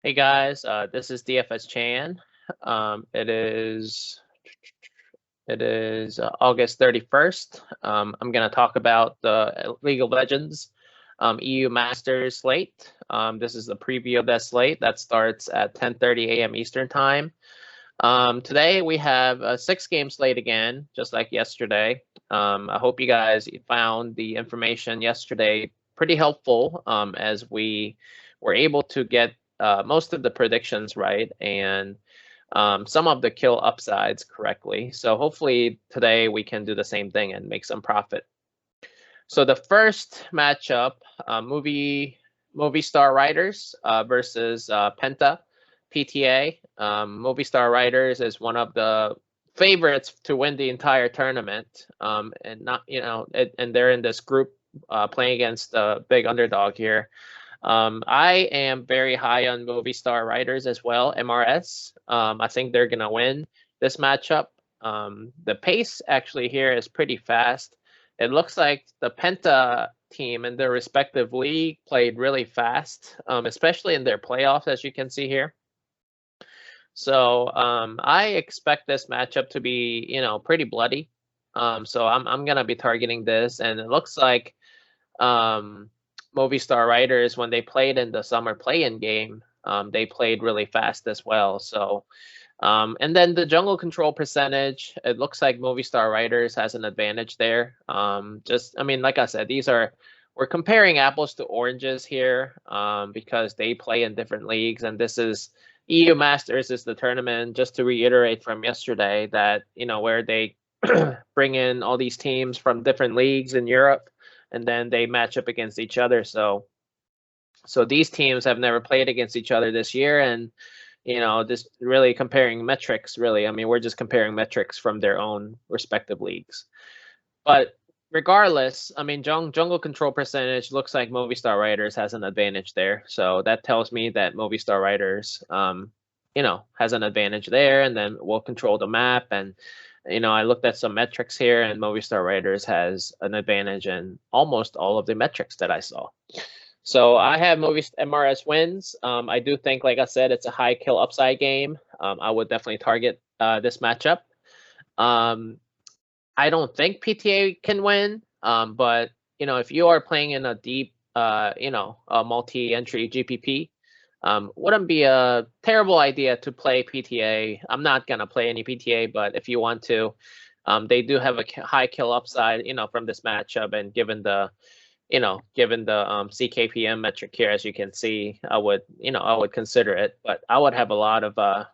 Hey guys, this is DFS Chan. It is August 31st. I'm gonna talk about the League of Legends EU Masters Slate. This is the preview of that slate that starts at 10:30 a.m. Eastern Time. Today we have a 6-game slate again, just like yesterday. I hope you guys found the information yesterday pretty helpful, as we were able to get most of the predictions right and some of the kill upsides correctly. So hopefully today we can do the same thing and make some profit. So the first matchup, movie Star Riders versus Penta PTA. Movie Star Riders is one of the favorites to win the entire tournament, and not and they're in this group playing against the big underdog here. I am very high on Movie Star Riders as well, MRS. I think they're gonna win this matchup. The pace actually here is pretty fast. It looks like the Penta team in their respective league played really fast, especially in their playoffs, as you can see here. So I expect this matchup to be, pretty bloody. So I'm gonna be targeting this, and it looks like Movie Star Riders, when they played in the summer play-in game, they played really fast as well. So, and then the jungle control percentage, it looks like Movie Star Riders has an advantage there. Like I said, we're comparing apples to oranges here, because they play in different leagues, and this is EU Masters is the tournament. Just to reiterate from yesterday that, where they bring in all these teams from different leagues in Europe, and then they match up against each other. So these teams have never played against each other this year, and just really comparing metrics. Really, I mean, we're just comparing metrics from their own respective leagues. But regardless, I mean, jungle control percentage looks like Movie Star Riders has an advantage there. So that tells me that Movie Star Riders, has an advantage there, and then will control the map. And I looked at some metrics here, and Movie Star Riders has an advantage in almost all of the metrics that I saw. So I have MRS wins. I do think, like I said, it's a high kill upside game. I would definitely target this matchup. I don't think PTA can win, but if you are playing in a deep, a multi-entry GPP, wouldn't be a terrible idea to play PTA. I'm not gonna play any PTA, but if you want to, they do have a high kill upside, from this matchup, and given the CKPM metric here, as you can see, I would consider it, but I would have a lot of I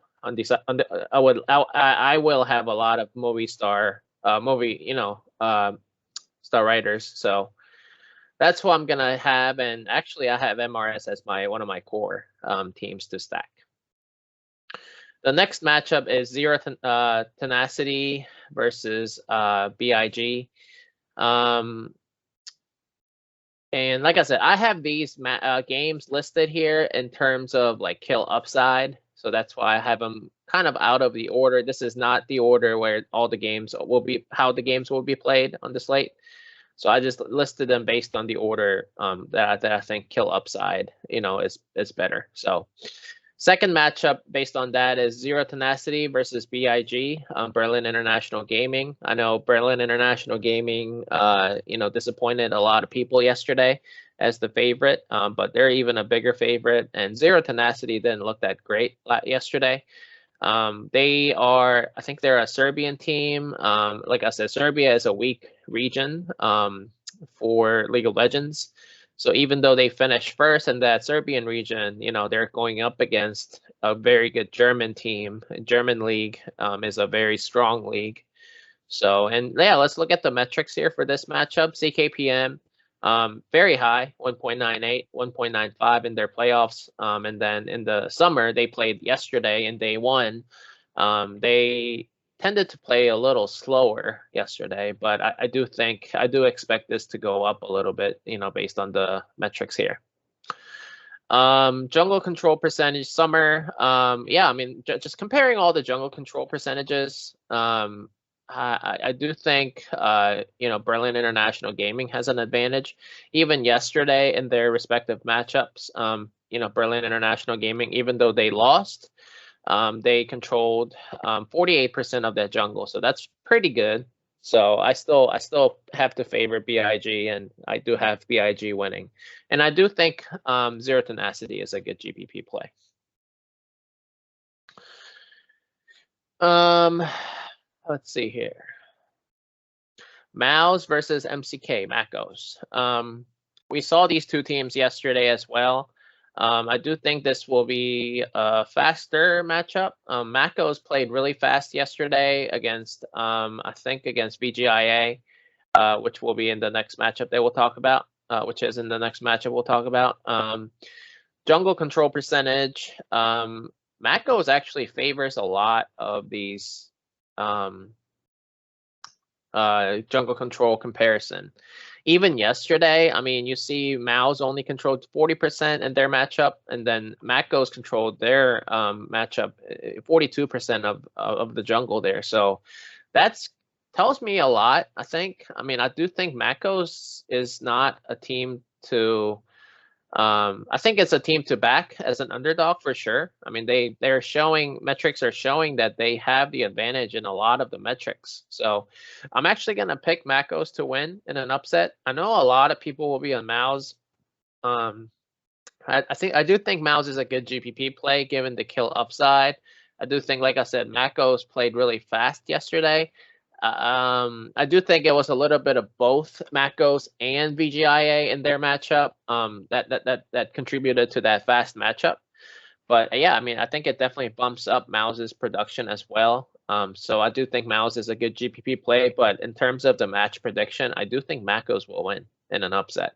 will have a lot of Movie Star Star Riders. So that's who I'm gonna have, and actually I have MRS as one of my core teams to stack. The next matchup is Zero Tenacity versus BIG. And like I said, I have these games listed here in terms of like kill upside. So that's why I have them kind of out of the order. This is not the order where all the games will be, how the games will be played on the slate. So I just listed them based on the order that I think kill upside, is better. So second matchup based on that is Zero Tenacity versus BIG, Berlin International Gaming. I know Berlin International Gaming, disappointed a lot of people yesterday as the favorite, but they're even a bigger favorite. And Zero Tenacity didn't look that great yesterday. I think they're a Serbian team. Like I said, Serbia is a weak region for League of Legends. So even though they finished first in that Serbian region, they're going up against a very good German team. German league is a very strong league. So, and yeah, let's look at the metrics here for this matchup. CKPM, very high, 1.98, 1.95 in their playoffs. And then in the summer, they played yesterday in day one. They tended to play a little slower yesterday, but I do expect this to go up a little bit, based on the metrics here. Jungle control percentage summer. Yeah, I mean, just comparing all the jungle control percentages, I do think Berlin International Gaming has an advantage. Even yesterday in their respective matchups, Berlin International Gaming, even though they lost, they controlled 48% of that jungle, so that's pretty good. So I still have to favor BIG, and I do have BIG winning, and I do think Zero Tenacity is a good GPP play. Let's see here. Mouse versus MCK, Macos. We saw these two teams yesterday as well. I do think this will be a faster matchup. Macos played really fast yesterday against, I think against VGIA, which will be in the next matchup they will talk about, which is in the next matchup we'll talk about. Jungle control percentage. Macos actually favors a lot of these jungle control comparison. Even yesterday, I mean, you see Mao's only controlled 40% in their matchup, and then Macos controlled their matchup 42% of the jungle there. So that's tells me a lot, I think. I mean, I do think Macos is not a team to I think it's a team to back as an underdog for sure. I mean, they're showing metrics are showing that they have the advantage in a lot of the metrics. So I'm actually gonna pick Macos to win in an upset. I know a lot of people will be on Maus. I do think Maus is a good GPP play given the kill upside. I do think, like I said, Macos played really fast yesterday. I do think it was a little bit of both Macos and VGIA in their matchup that contributed to that fast matchup. But yeah, I mean, I think it definitely bumps up Maus's production as well. So I do think Maus is a good GPP play, but in terms of the match prediction, I do think Macos will win in an upset.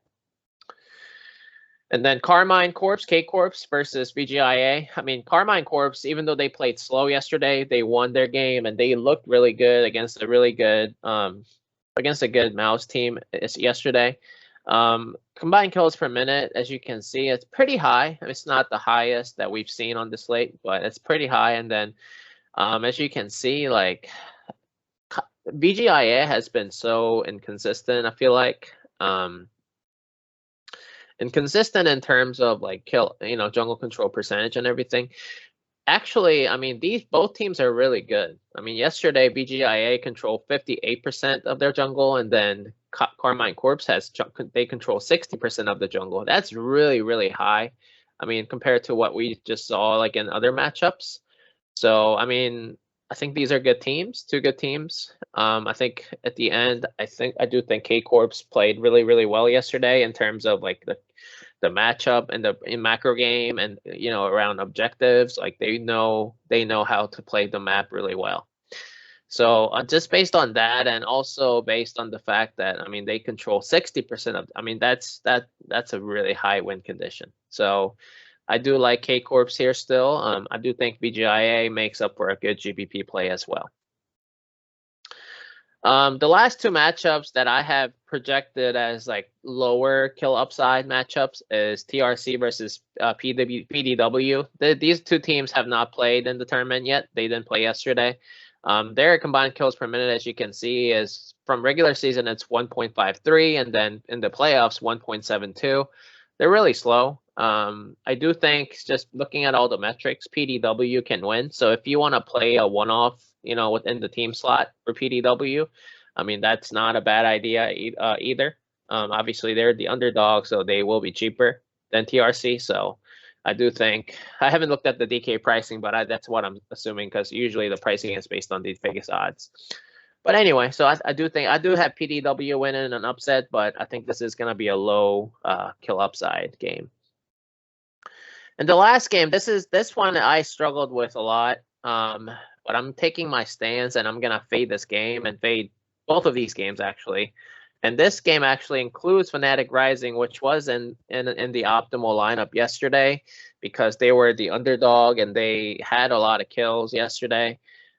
And then Carmine Corpse, K-Corpse versus VGIA. I mean, Carmine Corpse, even though they played slow yesterday, they won their game and they looked really good against a really good Mouse team yesterday. Combined kills per minute, as you can see, it's pretty high. It's not the highest that we've seen on the slate, but it's pretty high. And then, as you can see, like VGIA has been so inconsistent. I feel like. Inconsistent in terms of like jungle control percentage and everything. Actually, I mean, both teams are really good. I mean, yesterday VGIA controlled 58% of their jungle, and then Carmine Corpse they control 60% of the jungle. That's really, really high. I mean, compared to what we just saw like in other matchups. So, I mean, I think these are good teams, two good teams. I think at the end, I do think K-Corpse played really, really well yesterday in terms of like the matchup and in macro game and around objectives. Like they know how to play the map really well. So just based on that, and also based on the fact that I mean they control 60% of. I mean that's a really high win condition. So I do like K-Corpse here still. I do think VGIA makes up for a good GPP play as well. The last two matchups that I have projected as like lower kill upside matchups is TRC versus PDW. These two teams have not played in the tournament yet. They didn't play yesterday. Their combined kills per minute, as you can see, is from regular season, it's 1.53, and then in the playoffs, 1.72. They're really slow. I do think just looking at all the metrics, PDW can win. So if you want to play a one-off, within the team slot for PDW, I mean, that's not a bad idea either. Obviously, they're the underdog, so they will be cheaper than TRC. So I do think, I haven't looked at the DK pricing, but that's what I'm assuming, because usually the pricing is based on the Vegas odds. But anyway, so I do have PDW winning an upset, but I think this is going to be a low kill upside game. And the last game, this one I struggled with a lot, but I'm taking my stance and I'm going to fade this game and fade both of these games actually. And this game actually includes Fnatic Rising, which was in the optimal lineup yesterday because they were the underdog and they had a lot of kills yesterday.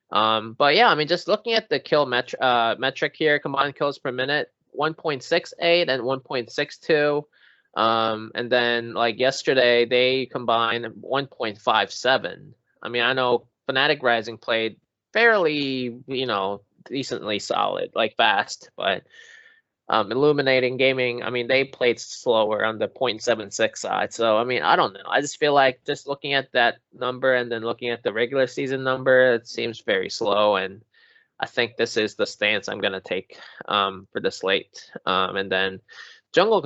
But yeah, I mean, just looking at the kill metric here, combined kills per minute, 1.68 and 1.62. And then like yesterday, they combined 1.57. I mean, I know Fnatic Rising played fairly, decently solid, like fast, but Illuminating Gaming, I mean, they played slower on the 0.76 side. So, I mean, I don't know. I just feel like just looking at that number and then looking at the regular season number, it seems very slow. And I think this is the stance I'm going to take for the slate. And then jungle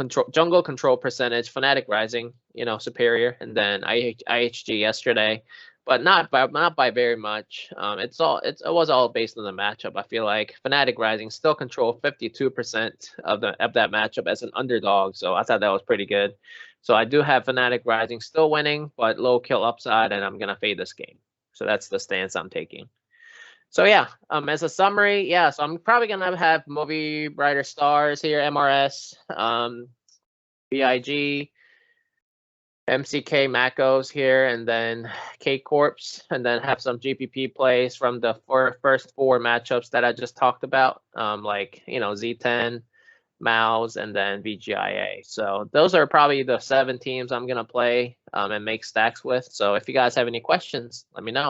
control percentage, Fnatic Rising, superior. And then IHG yesterday, but not by very much. It was all based on the matchup. I feel like Fnatic Rising still control 52% of that matchup as an underdog. So I thought that was pretty good. So I do have Fnatic Rising still winning, but low kill upside, and I'm gonna fade this game. So that's the stance I'm taking. So yeah, as a summary, yeah, so I'm probably gonna have Movie Brighter Stars here, MRS, BIG, MCK Macos here, and then K Corpse, and then have some GPP plays from the first 4 matchups that I just talked about, like Z10, Mouse, and then VGIA. So those are probably the 7 teams I'm gonna play and make stacks with. So if you guys have any questions, let me know.